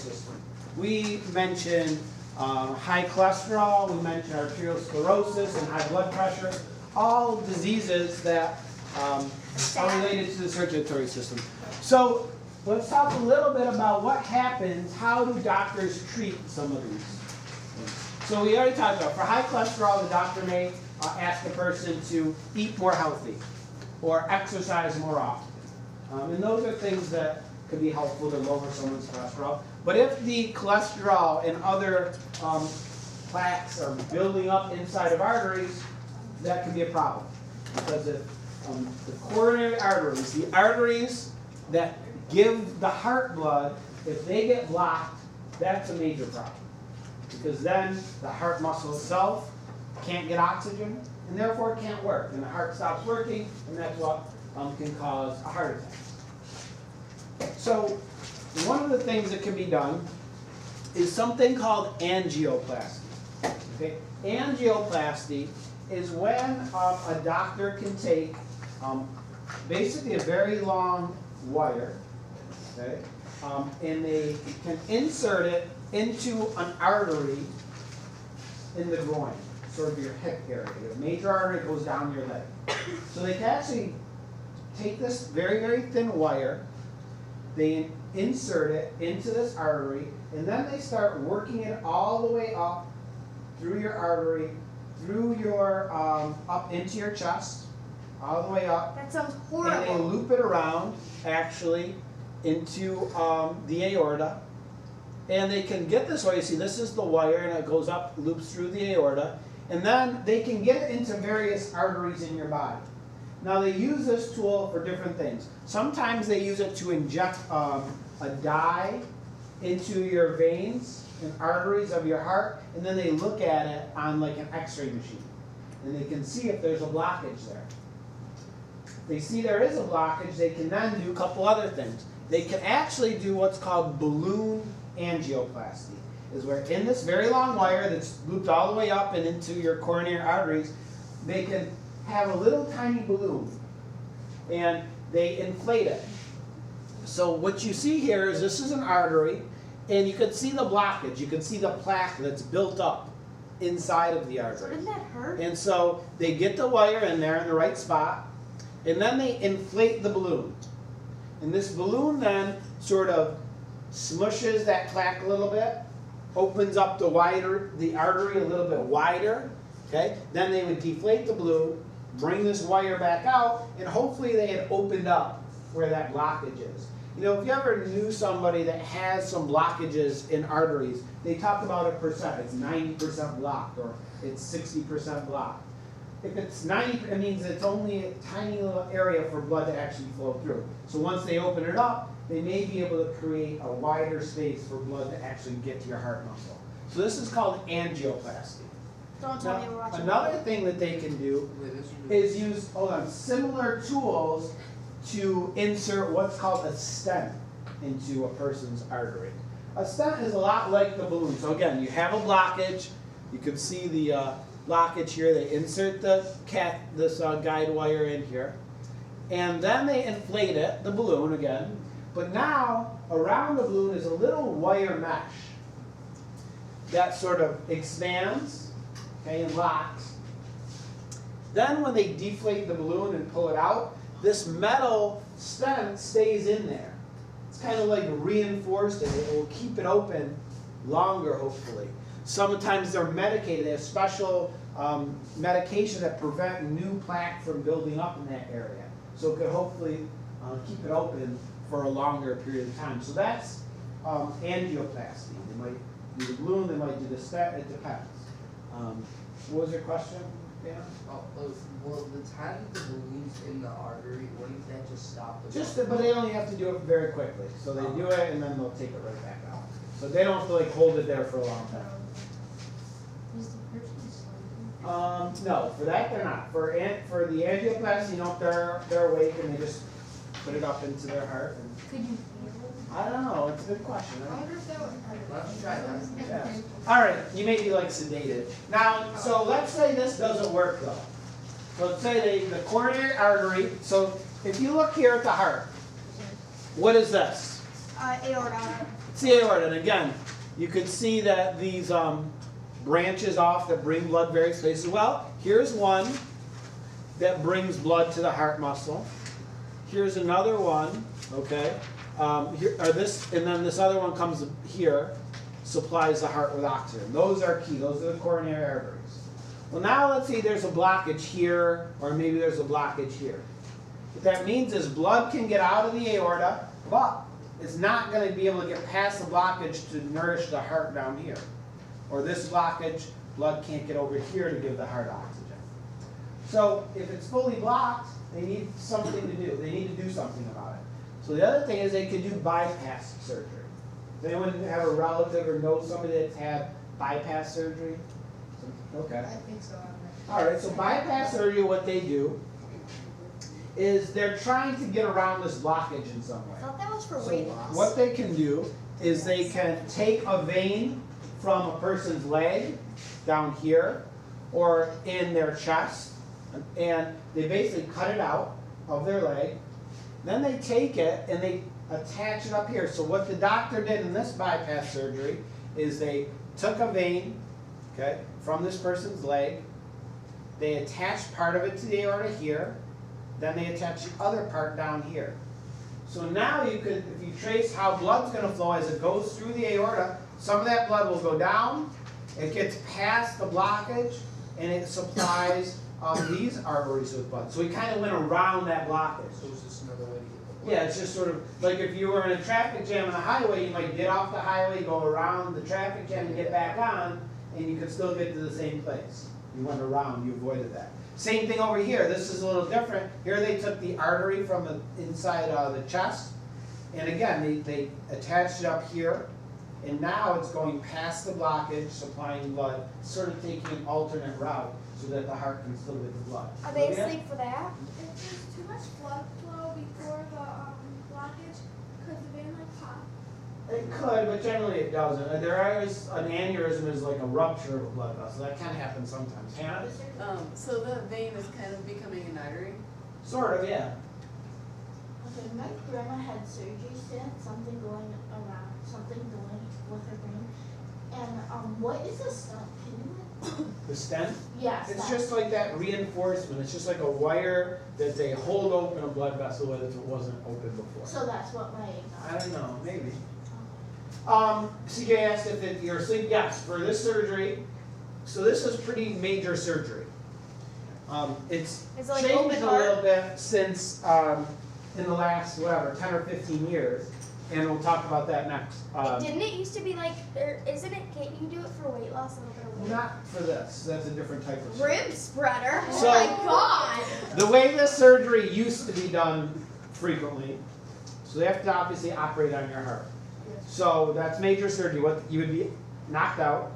system. We mentioned high cholesterol, we mentioned arteriosclerosis and high blood pressure, all diseases that are related to the circulatory system. So let's talk a little bit about what happens, how do doctors treat some of these. So we already talked about, for high cholesterol, the doctor may ask the person to eat more healthy or exercise more often. And those are things that could be helpful to lower someone's cholesterol. But if the cholesterol and other plaques are building up inside of arteries, that can be a problem. Because if the coronary arteries, the arteries that give the heart blood, if they get blocked, that's a major problem. Because then the heart muscle itself can't get oxygen, and therefore it can't work. And the heart stops working, and that's what can cause a heart attack. So one of the things that can be done is something called angioplasty. Okay? Angioplasty is when a doctor can take basically a very long wire, okay, and they can insert it into an artery in the groin, sort of your hip area. The major artery goes down your leg. So they can actually take this very, very thin wire, they insert it into this artery, and then they start working it all the way up through your artery, through your, up into your chest, all the way up. That sounds horrible. And they loop it around, actually, into the aorta. And they can get this way. You see, this is the wire, and it goes up, loops through the aorta. And then they can get it into various arteries in your body. Now, they use this tool for different things. Sometimes they use it to inject a dye into your veins and arteries of your heart, and then they look at it on like an x-ray machine. And they can see if there's a blockage there. If they see there is a blockage, they can then do a couple other things. They can actually do what's called balloon angioplasty, is where in this very long wire that's looped all the way up and into your coronary arteries, they can have a little tiny balloon and they inflate it. So what you see here is this is an artery, and you can see the blockage. You can see the plaque that's built up inside of the artery. Doesn't that hurt? And so they get the wire in there in the right spot, and then they inflate the balloon. And this balloon then sort of smushes that plaque a little bit, opens up the artery a little bit wider. Okay? Then they would deflate the balloon, bring this wire back out, and hopefully they had opened up where that blockage is. You know, if you ever knew somebody that has some blockages in arteries, they talk about a percent. It's 90% blocked, or it's 60% blocked. If it's 90, it means it's only a tiny little area for blood to actually flow through. So once they open it up, they may be able to create a wider space for blood to actually get to your heart muscle. So this is called angioplasty. Don't tell me we're watching. Another thing that they can do is use similar tools to insert what's called a stent into a person's artery. A stent is a lot like the balloon. So again, you have a blockage. You can see the blockage here. They insert this guide wire in here, and then they inflate it, the balloon again. But now around the balloon is a little wire mesh that sort of expands, okay, and locks. Then when they deflate the balloon and pull it out, this metal stent stays in there. It's kind of like reinforced, and it will keep it open longer, hopefully. Sometimes they're medicated. They have special medication that prevent new plaque from building up in that area. So it could hopefully keep it open for a longer period of time. So that's angioplasty. They might do the balloon, they might do the stent, it depends. What was your question, Dan? Well, the time the balloon's in the artery, wouldn't that just stop the But they only have to do it very quickly. So they do it and then they'll take it right back out. So they don't have to like hold it there for a long time. Is the person sleeping? No, for that they're not. For the angioplasty, you know, they're awake and they just put it up into their heart. And Could you feel it? I don't know. It's a good question. I wonder if that would hurt. Let's try that. Yeah. All right, you may be like sedated. Now, so let's say this doesn't work though. So let's say the coronary artery. So if you look here at the heart, what is this? Aorta. It's the aorta, and again, you can see that these branches off that bring blood various places. Well, here's one that brings blood to the heart muscle. Here's another one, okay? And then this other one comes here, supplies the heart with oxygen. Those are key. Those are the coronary arteries. Well, now let's say there's a blockage here, or maybe there's a blockage here. What that means is blood can get out of the aorta, but it's not going to be able to get past the blockage to nourish the heart down here. Or this blockage, blood can't get over here to give the heart oxygen. So if it's fully blocked, they need something to do. They need to do something about it. So the other thing is they could do bypass surgery. Does anyone have a relative or know somebody that's had bypass surgery? Okay. I think so. All right, so bypass surgery, what they do is they're trying to get around this blockage in some way. I thought that was for So weight loss. what they can do is they can take a vein from a person's leg down here or in their chest, and they basically cut it out of their leg. Then they take it and they attach it up here. So what the doctor did in this bypass surgery is they took a vein, okay, from this person's leg. They attached part of it to the aorta here. Then they attach the other part down here. So now you could, if you trace how blood's going to flow as it goes through the aorta, some of that blood will go down, it gets past the blockage, and it supplies these arteries with blood. So we kind of went around that blockage. So it's just another way to get the blood. Yeah, it's just sort of like if you were in a traffic jam on the highway, you might get off the highway, go around the traffic jam and get back on, and you could still get to the same place. You went around, you avoided that. Same thing over here. This is a little different. Here they took the artery from the inside the chest, and again, they attached it up here, and now it's going past the blockage, supplying blood, sort of taking an alternate route so that the heart can still get the blood. Are they Olivia? asleep for that? If there's too much blood flow before the blockage, could the vein like pop? It could, but generally it doesn't. There is an aneurysm is like a rupture of a blood vessel. That can happen sometimes. Hannah? So the vein is kind of becoming an artery? Sort of, yeah. Okay, my grandma had surgery since, something going with her brain. And what is a stent? Can you The stent? Yes. It's just like that reinforcement. It's just like a wire that they hold open a blood vessel with if it wasn't open before. So that's what my I don't know, maybe. CJ asked if you're asleep. Yes, for this surgery. So this is pretty major surgery. It's Is it like changed open a heart? little bit since in the last, 10 or 15 years. And we'll talk about that next. Didn't it used to be like, or isn't it, can't you do it for weight loss, a little bit of weight? Not for this. That's a different type of surgery. Rib spreader? So- Oh my god! The way this surgery used to be done frequently, so they have to obviously operate on your heart. So that's major surgery. What you would be knocked out.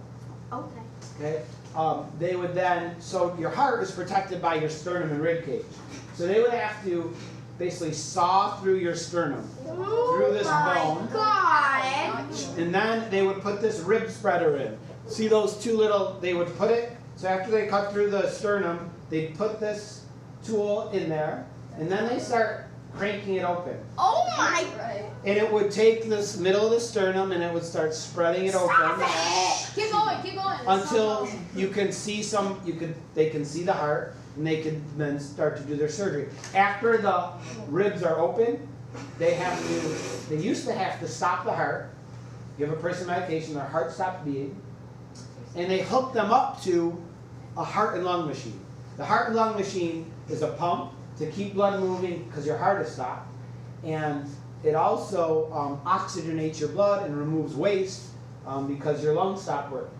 Okay. Okay. They would then, so your heart is protected by your sternum and rib cage. So they would have to basically saw through your sternum, through this bone, God! and then they would put this rib spreader in. See those two little, they would put it, so after they cut through the sternum, they'd put this tool in there, and then they start cranking it open. Oh my! Right. And it would take this middle of the sternum and it would start spreading it open Keep going, keep going. until you can see they can see the heart, and they can then start to do their surgery. After the ribs are open, they used to have to stop the heart, give a person medication, their heart stopped beating, and they hook them up to a heart and lung machine. The heart and lung machine is a pump to keep blood moving because your heart is stopped, and it also oxygenates your blood and removes waste because your lungs stop working.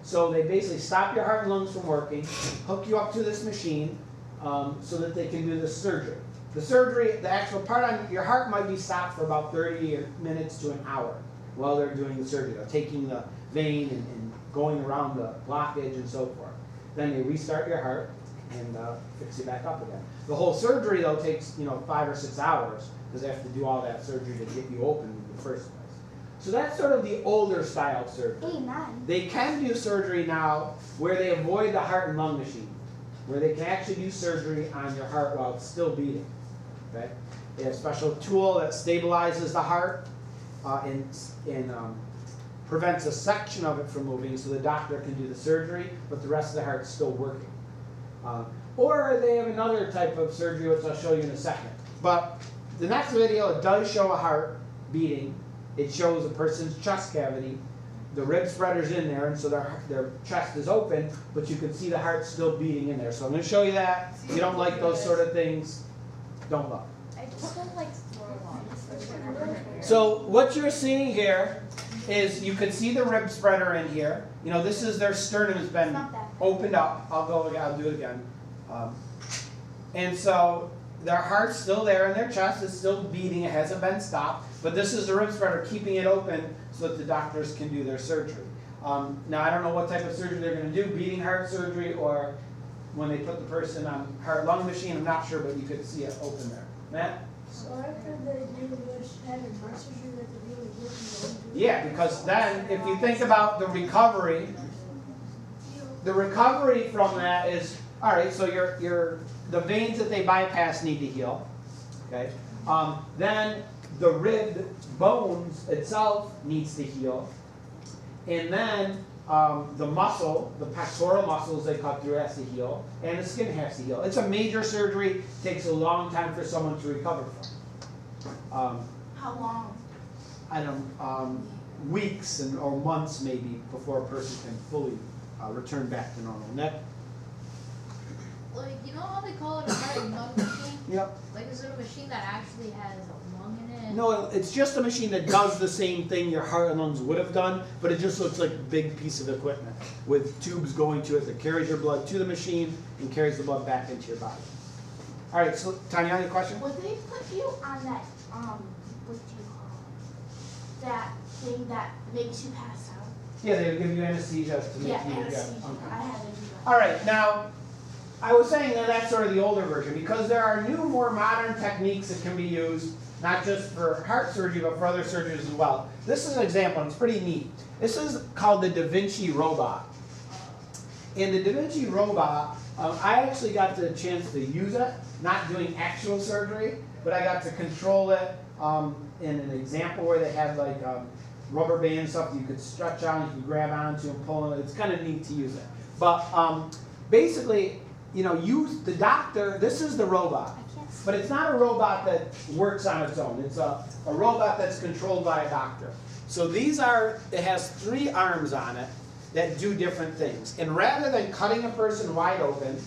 So they basically stop your heart and lungs from working, hook you up to this machine so that they can do the surgery. The surgery, the actual part on your heart might be stopped for about 30 minutes to an hour while they're doing the surgery. They're taking the vein and going around the blockage and so forth. Then they restart your heart and fix it back up again. The whole surgery though takes 5 or 6 hours because they have to do all that surgery to get you open in the first place. So that's sort of the older style surgery. Amen. They can do surgery now where they avoid the heart and lung machine, where they can actually do surgery on your heart while it's still beating. Okay? They have a special tool that stabilizes the heart and prevents a section of it from moving, so the doctor can do the surgery, but the rest of the heart's still working. Or they have another type of surgery, which I'll show you in a second. But the next video, it does show a heart beating. It shows a person's chest cavity. The rib spreader's in there, and so their chest is open, but you can see the heart still beating in there. So I'm going to show you that. If you don't like those sort of things, don't look. I just don't like So what you're seeing here is you can see the rib spreader in here. You know, this is their sternum has been opened up. I'll do it again. And so their heart's still there and their chest is still beating. It hasn't been stopped. But this is the rib spreader keeping it open so that the doctors can do their surgery. Now, I don't know what type of surgery they're going to do, beating heart surgery or when they put the person on heart-lung machine. I'm not sure, but you could see it open there. Matt? So after they do this having heart surgery, that they really working. Yeah, because then if you think about the recovery from that is, all right, so the veins that they bypass need to heal. Okay. Then the rib bones itself needs to heal. And then the muscle, the pectoral muscles they cut through has to heal. And the skin has to heal. It's a major surgery. Takes a long time for someone to recover from. How long? I don't weeks or months maybe before a person can fully return back to normal. Nick? Like, you know how they call it a heart and lung machine? Yep. Like, is it a machine that actually has a lung in it? No, it's just a machine that does the same thing your heart and lungs would have done, but it just looks like a big piece of equipment with tubes going to it that carries your blood to the machine and carries the blood back into your body. All right, so Tanya, any question? Would they put you on that, what do you call it? That thing that makes you pass out? Yeah, they would give you anesthesia to make Yeah, you anesthesia. Okay. I had to do that. All right, now, I was saying that that's sort of the older version because there are new, more modern techniques that can be used, not just for heart surgery, but for other surgeries as well. This is an example, and it's pretty neat. This is called the Da Vinci robot. And the Da Vinci robot, I actually got the chance to use it, not doing actual surgery, but I got to control it in an example where they had like rubber band stuff you could stretch on, you could grab onto and pull it. It's kind of neat to use it. But basically, you know, the doctor, this is the robot. But it's not a robot that works on its own. It's a robot that's controlled by a doctor. So it has 3 arms on it that do different things. And rather than cutting a person wide open,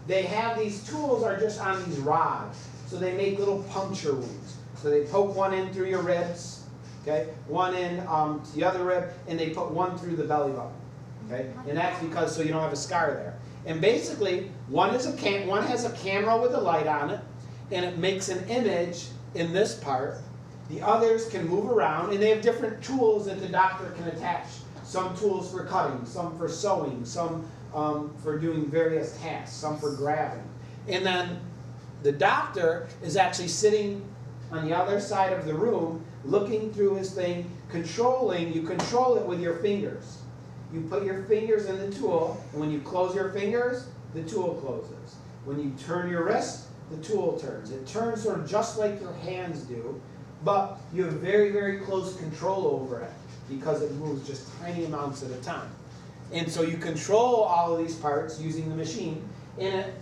they have these tools are just on these rods. So they make little puncture wounds. So they poke one in through your ribs, okay, one in to the other rib, and they put one through the belly button. Okay? And that's because so you don't have a scar there. And basically, one has a camera with a light on it, and it makes an image in this part. The others can move around, and they have different tools that the doctor can attach. Some tools for cutting, some for sewing, some for doing various tasks, some for grabbing. And then the doctor is actually sitting on the other side of the room, looking through his thing, you control it with your fingers. You put your fingers in the tool, and when you close your fingers, the tool closes. When you turn your wrist, the tool turns. It turns sort of just like your hands do, but you have very, very close control over it because it moves just tiny amounts at a time. And so you control all of these parts using the machine, and it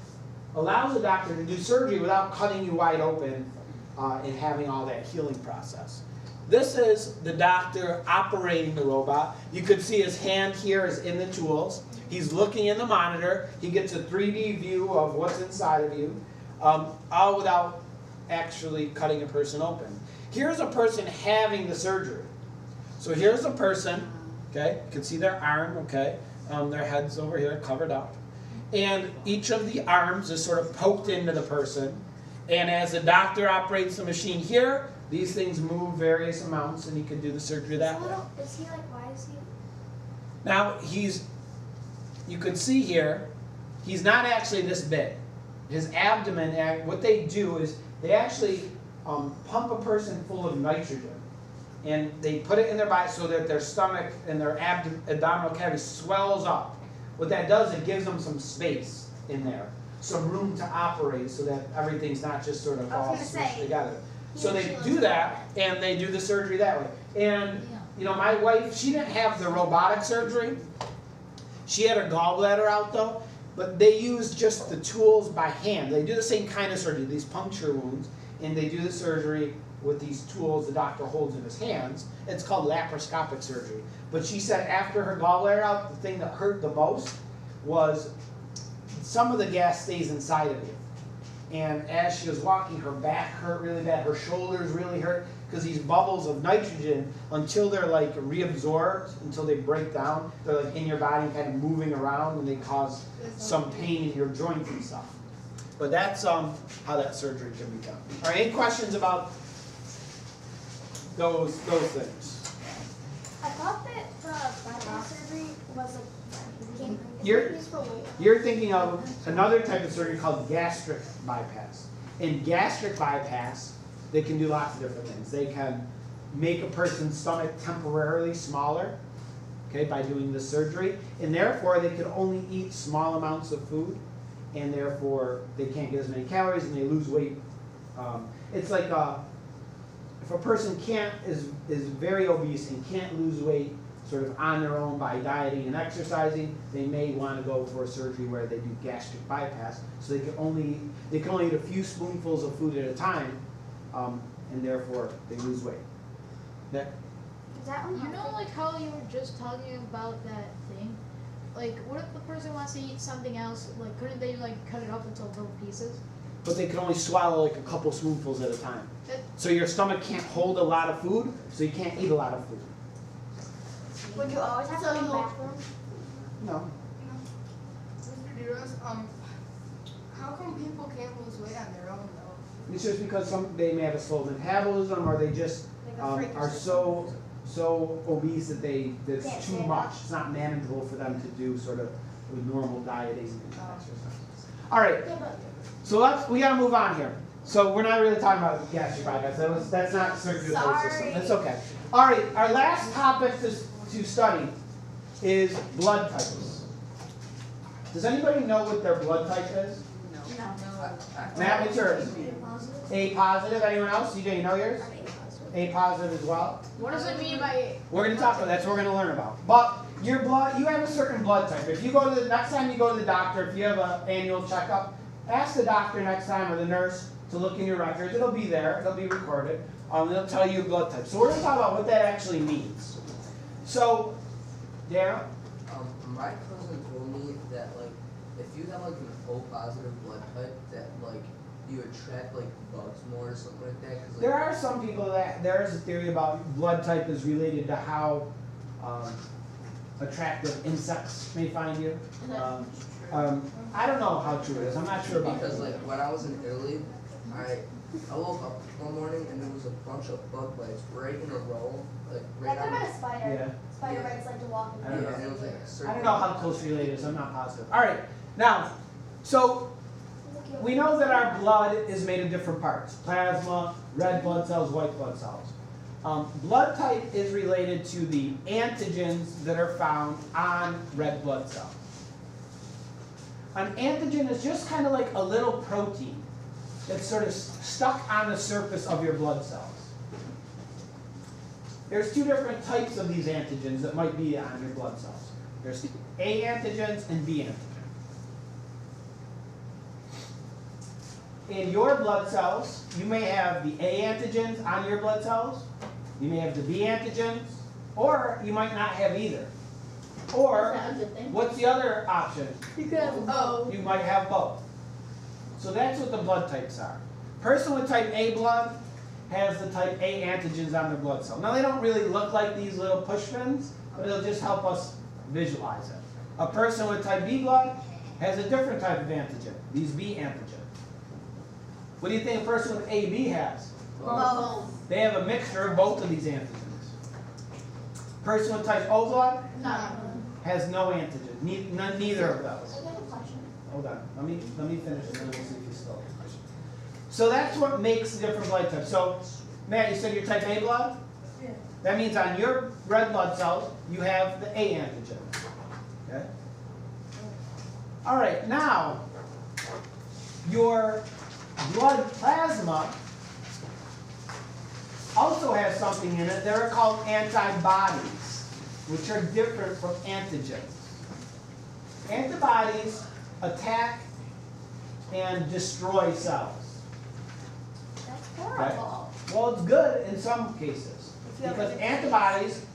allows the doctor to do surgery without cutting you wide open and having all that healing process. This is the doctor operating the robot. You could see his hand here is in the tools. He's looking in the monitor. He gets a 3D view of what's inside of you, all without actually cutting a person open. Here's a person having the surgery. So here's a person, okay? You can see their arm, okay? Their head's over here covered up. And each of the arms is sort of poked into the person. And as the doctor operates the machine here, these things move various amounts, and he can do the surgery that way. Is he like, why is he? Now, you can see here, he's not actually this big. His abdomen, what they do is they actually pump a person full of nitrogen. And they put it in their body so that their stomach and their abdominal cavity swells up. What that does, it gives them some space in there, some room to operate so that everything's not just sort of all smushed together. So they do that, and they do the surgery that way. And, you know, my wife, she didn't have the robotic surgery. She had her gallbladder out though, but they use just the tools by hand. They do the same kind of surgery, these puncture wounds, and they do the surgery with these tools the doctor holds in his hands. It's called laparoscopic surgery. But she said after her gallbladder out, the thing that hurt the most was some of the gas stays inside of you. And as she was walking, her back hurt really bad, her shoulders really hurt, because these bubbles of nitrogen, until they're like reabsorbed, until they break down, they're like in your body kind of moving around, and they cause some pain in your joints and stuff. But that's how that surgery can be done. All right, any questions about those things? I thought that the bypass surgery was like You're- used for weight loss. You're thinking of another type of surgery called gastric bypass. In gastric bypass, they can do lots of different things. They can make a person's stomach temporarily smaller, okay, by doing the surgery, and therefore they can only eat small amounts of food, and therefore they can't get as many calories and they lose weight. It's like if a person is very obese and can't lose weight sort of on their own by dieting and exercising, they may want to go for a surgery where they do gastric bypass, so they can only eat a few spoonfuls of food at a time, and therefore they lose weight. Nick? Is that You know, like how you were just talking about that thing? Like, what if the person wants to eat something else? Like, couldn't they like cut it up into little pieces? But they can only swallow like a couple spoonfuls at a time. That- So your stomach can't hold a lot of food, so you can't eat a lot of food. Would you always have to go to the bathroom? No. Mr. DeRose, how come people can't lose weight on their own though? It's just because they may have a slow metabolism, or they just are so obese that Can't it's too stand much. up. It's not manageable for them to do sort of with normal dieting and exercise. All right, Yeah, but so we gotta move on here. So we're not really talking about gastric bypass. That's not circulatory system. Sorry. That's okay. All right, our last topic to study is blood types. Does anybody know what their blood type is? Matt, what's yours? A positive. Anyone else? CJ, you know yours? A positive as well. What does it mean by? We're going to talk about that's what we're going to learn about. But your blood, you have a certain blood type. If you go to the next time you go to the doctor, if you have an annual checkup, ask the doctor next time or the nurse to look in your records. It'll be there. It'll be recorded. They'll tell you your blood type. So we're going to talk about what that actually means. So, Darren? My cousin told me that like if you have like an O positive blood type, that like you attract like bugs more or something like that. 'Cause, like, There are some people that there is a theory about blood type is related to how attractive insects may find you. I don't know how true it is. I'm not sure about because that. like when I was in Italy, I woke up one morning and there was a bunch of bug bites right in a row, like right That could on. have been a spider. Yeah. Spider bites like to walk in. I don't know. And it was like a I circle. don't know how closely related it is. I'm not positive. All right. Now, so we know that our blood is made of different parts: plasma, red blood cells, white blood cells. Blood type is related to the antigens that are found on red blood cells. An antigen is just kind of like a little protein that's sort of stuck on the surface of your blood cells. There's two different types of these antigens that might be on your blood cells. There's A antigens and B antigens. In your blood cells, you may have the A antigens on your blood cells, you may have the B antigens, or you might not have either. Or, is that a good thing? what's the other option? You could have both. You might have both. So that's what the blood types are. Person with type A blood has the type A antigens on their blood cell. Now they don't really look like these little push pins, but it'll just help us visualize it. A person with type B blood has a different type of antigen, these B antigens. What do you think a person with AB has? Both. They have a mixture of both of these antigens. Person with type O blood has no antigen, neither of those. I got a question. Hold on, let me finish and then we'll see if you still have a question. So that's what makes the different blood types. So, Matt, you said you're type A blood? Yeah. That means on your red blood cells, you have the A antigen. Okay? All right, now, your blood plasma also has something in it. They're called antibodies, which are different from antigens. Antibodies attack and destroy cells. That's horrible. Well, it's good in some cases. If you have Because a- antibodies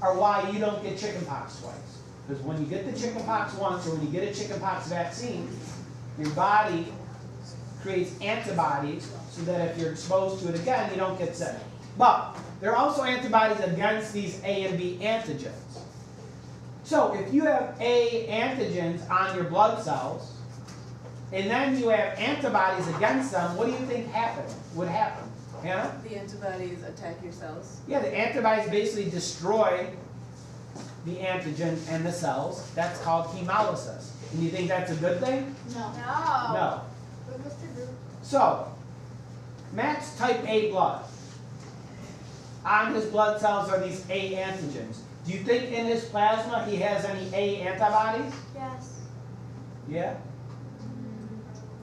are why you don't get chickenpox twice. Because when you get the chickenpox once, or when you get a chickenpox vaccine, your body creates antibodies so that if you're exposed to it again, you don't get sick. But there are also antibodies against these A and B antigens. So if you have A antigens on your blood cells, and then you have antibodies against them, what do you think would happen? Hannah? The antibodies attack your cells. Yeah, the antibodies basically destroy the antigen and the cells. That's called hemolysis. And you think that's a good thing? No. No. No. What must it do? So, Matt's type A blood. On his blood cells are these A antigens. Do you think in his plasma he has any A antibodies? Yes. Yeah?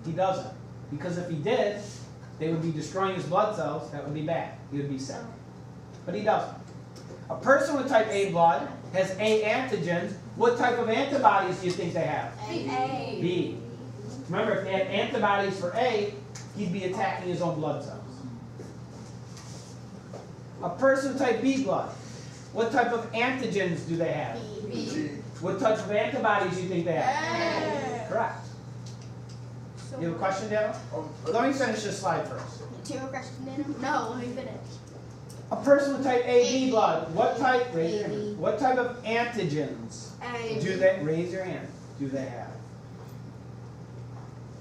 He doesn't. Because if he did, they would be destroying his blood cells. That would be bad. He would be sick. But he doesn't. A person with type A blood has A antigens. What type of antibodies do you think they have? A. B. Remember, if they had antibodies for A, he'd be attacking his own blood cells. A person with type B blood, what type of antigens do they have? B. What type of antibodies do you think they have? Correct. So You have a question, Daniel? Let me finish this slide first. Do you have a question, Dana? No, let me finish. A person with type AB blood, what type? Raise your AB. hand. What type of antigens A. do they? Raise your hand. Do they have?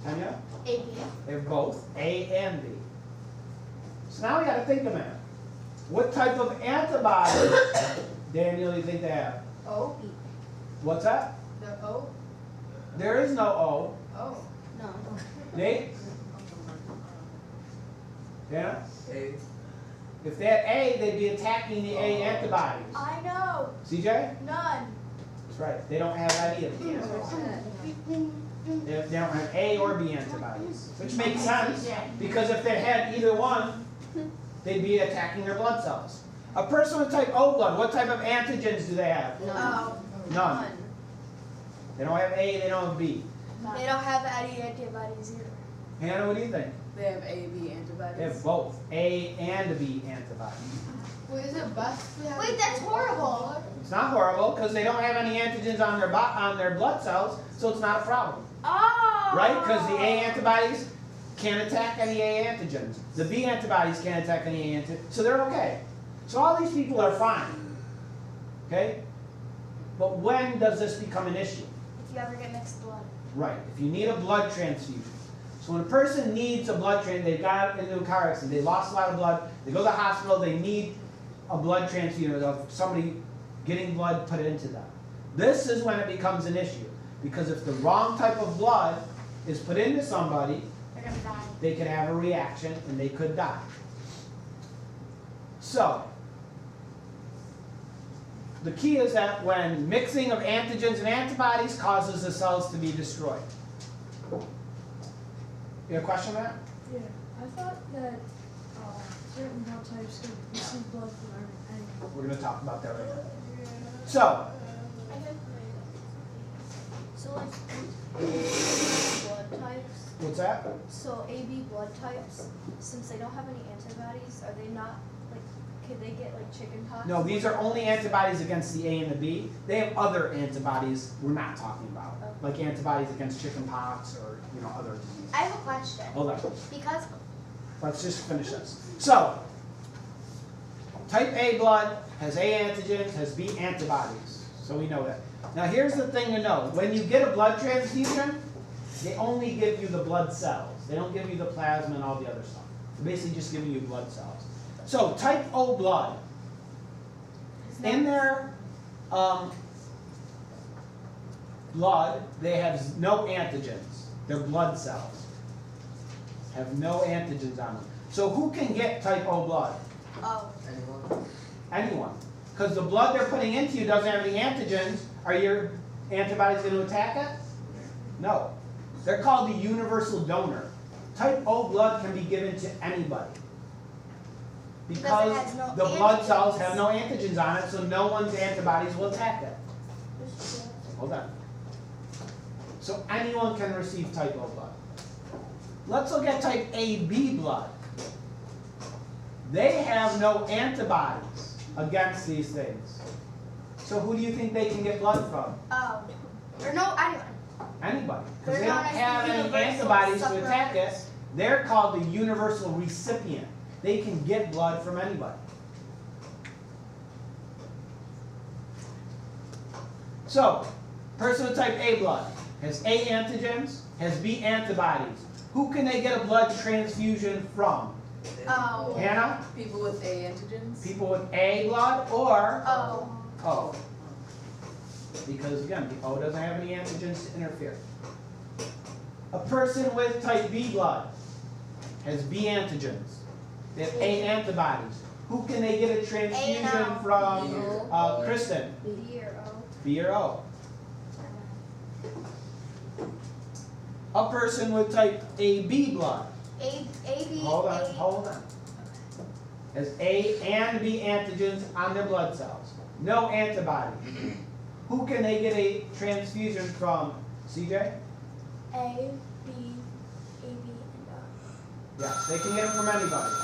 Tanya? AB. They have both A and B. So now we got to think a minute. What type of antibodies, Daniel, do you think they have? O. What's that? The O. There is no O. Oh. No. Nate? Yeah? A. If they had A, they'd be attacking the A antibodies. I know. CJ? None. That's right. They don't have any of these. They don't have A or B antibodies. Which makes sense, because if they had either one, they'd be attacking their blood cells. A person with type O blood, what type of antigens do they have? No. None. They don't have A, they don't have B. They don't have any antibodies either. Hannah, what do you think? They have A, B antibodies. They have both A and B antibodies. Wait, is it best to have? Wait, that's horrible. It's not horrible, because they don't have any antigens on their blood cells, so it's not a problem. Oh. Right? Because the A antibodies can't attack any A antigens. The B antibodies can't attack any A antigens. So they're okay. So all these people are fine. Okay? But when does this become an issue? If you ever get mixed blood. Right. If you need a blood transfusion. So when a person needs a blood transfusion, they got into a car accident, they lost a lot of blood, they go to the hospital, they need a blood transfusion of somebody getting blood put into them. This is when it becomes an issue. Because if the wrong type of blood is put into somebody, They're gonna die. they could have a reaction and they could die. So, the key is that when mixing of antigens and antibodies causes the cells to be destroyed. You have a question, Matt? Yeah, I thought that certain blood types could receive blood from anyone. We're going to talk about that right now. So, So like blood types. what's that? So AB blood types, since they don't have any antibodies, are they not like? Could they get like chickenpox? No, these are only antibodies against the A and the B. They have other antibodies we're not talking about, like antibodies against chickenpox or other diseases. I have a question. Hold on. Because Let's just finish this. So, type A blood has A antigens, has B antibodies. So we know that. Now here's the thing to know. When you get a blood transfusion, they only give you the blood cells. They don't give you the plasma and all the other stuff. They're basically just giving you blood cells. So type O blood, in their blood, they have no antigens. They're blood cells. Have no antigens on them. So who can get type O blood? Anyone? Anyone. Because the blood they're putting into you doesn't have any antigens. Are your antibodies going to attack it? No. They're called the universal donor. Type O blood can be given to anybody. Because it has no the blood antigens. cells have no antigens on it, so no one's antibodies will attack it. Hold on. So anyone can receive type O blood. Let's look at type AB blood. They have no antibodies against these things. So who do you think they can get blood from? Or no, anyone. Anybody. Because They're they don't known as the have any universal antibodies to attack it. suppressors. They're called the universal recipient. They can get blood from anybody. So, person with type A blood has A antigens, has B antibodies. Who can they get a blood transfusion from? Oh. Hannah? People with A antigens. People with A blood or Oh. O? Because again, the O doesn't have any antigens to interfere. A person with type B blood has B antigens. They have A antibodies. Who can they get a transfusion A&O. from? Kristen. B or O. B or O. A person with type AB blood. AB. Hold on. Has A and B antigens on their blood cells. No antibodies. Who can they get a transfusion from? CJ? A, B, AB, and O. Yes, they can get it from anybody.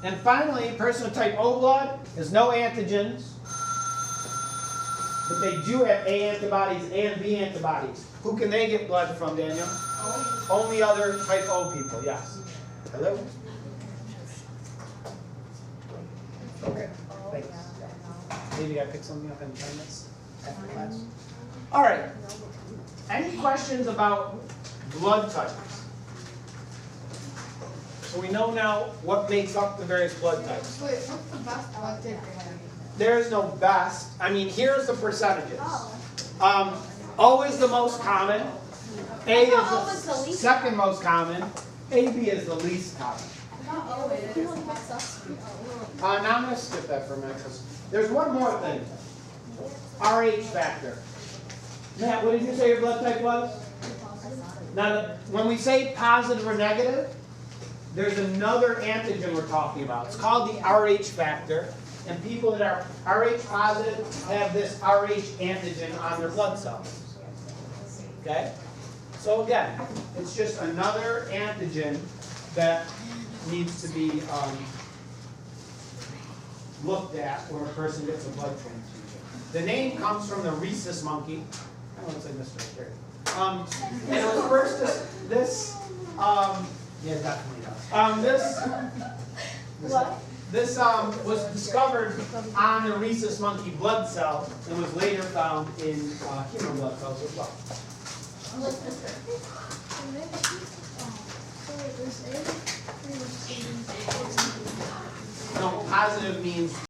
And finally, a person with type O blood has no antigens, but they do have A antibodies and B antibodies. Who can they get blood from, Daniel? Only other type O people, yes. Hello? Thanks. Maybe I pick something up in 10 minutes after class. All right. Any questions about blood types? So we know now what makes up the various blood types. Wait, what's the best blood type? There is no best. I mean, here's the percentages. O is the most common. A is the second most common. AB is the least common. Now I'm going to skip that for a minute because there's one more thing. RH factor. Matt, what did you say your blood type was? Now, when we say positive or negative, there's another antigen we're talking about. It's called the RH factor. And people that are RH positive have this RH antigen on their blood cells. Okay? So again, it's just another antigen that needs to be looked at when a person gets a blood transfusion. The name comes from the rhesus monkey. I want to say this right here. And it was first yeah, definitely does. This was discovered on the rhesus monkey blood cell and was later found in human blood cells as well. No, positive means